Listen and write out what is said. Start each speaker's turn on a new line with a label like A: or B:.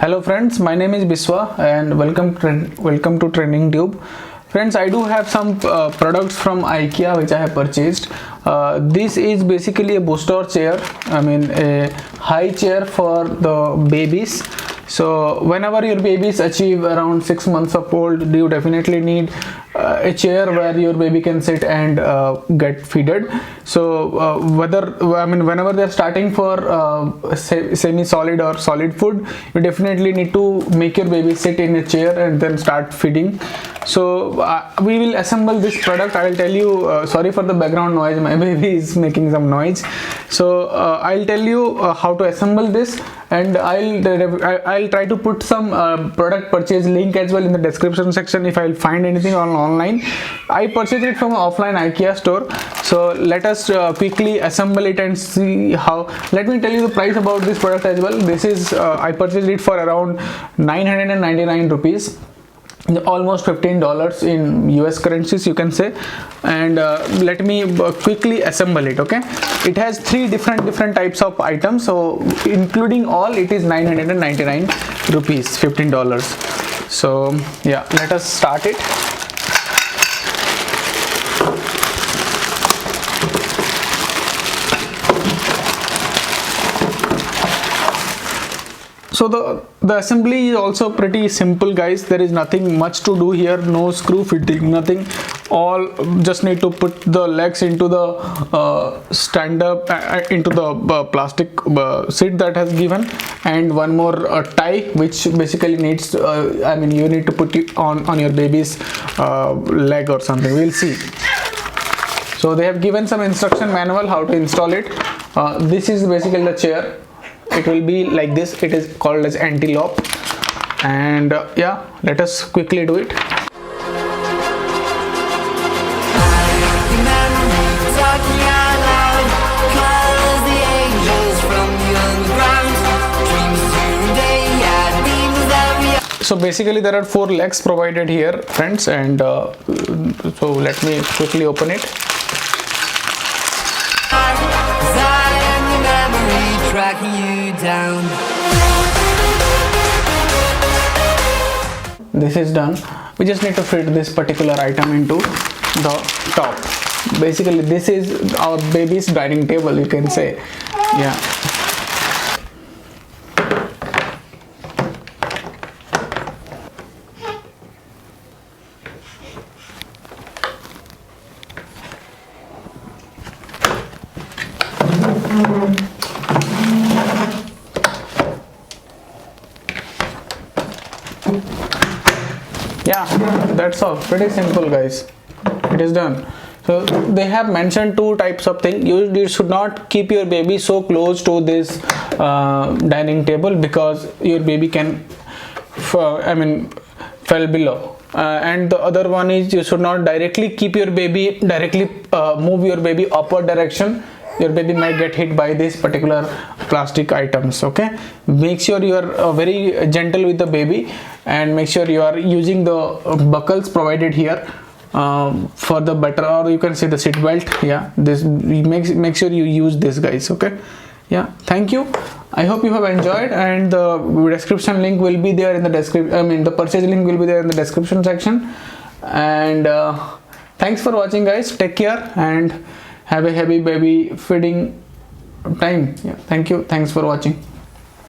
A: Hello friends, my name is Biswa and welcome to Trending Tube. Friends, I do have some products from IKEA which I have purchased. This is basically a booster chair, a high chair for the babies. So whenever your babies achieve around 6 months of old, you definitely need a chair where your baby can sit and get feeded. So whenever they're starting for semi-solid or solid food, you definitely need to make your baby sit in a chair and then start feeding. So we will assemble this product. I will tell you, sorry for the background noise, my baby is making some noise. So I'll tell you how to assemble this, and I'll try to put some product purchase link as well in the description section if I'll find anything online. I purchased it from an offline IKEA store. So let us quickly assemble it and see how. Let me tell you the price about this product as well. This is I purchased it for around 999 rupees, almost $15 in US currencies, you can say. And let me quickly assemble it. Okay, it has three different types of items, so including all it is 999 rupees, $15. So yeah, let us start it. So the assembly is also pretty simple, guys. There is nothing much to do here, no screw fitting, nothing. All just need to put the legs into the stand up into the plastic seat that has given, and one more tie which basically needs you need to put it on your baby's leg or something. We'll see. So they have given some instruction manual how to install it. This is basically the chair. It will be like this. It is called as Antilope, and yeah, let us quickly do it. So basically there are 4 legs provided here, friends, and so let me quickly open it. Tracking you down. This is done. We just need to fit this particular item into the top. Basically this is our baby's dining table, you can say. Yeah. Yeah, that's all. Pretty simple, guys. It is done. So they have mentioned 2 types of thing. You should not keep your baby so close to this dining table, because your baby can fell below. And the other one is you should not directly keep your baby move your baby upward direction. Your baby might get hit by this particular plastic items. Okay, make sure you are very gentle with the baby, and make sure you are using the buckles provided here for the better, or you can say the seat belt. Yeah, this make sure you use this, guys. Okay, yeah, thank you. I hope you have enjoyed, and the description link will be there in the description. The purchase link will be there in the description section. And thanks for watching, guys. Take care and have a happy baby feeding time. Yeah, thank you. Thanks for watching.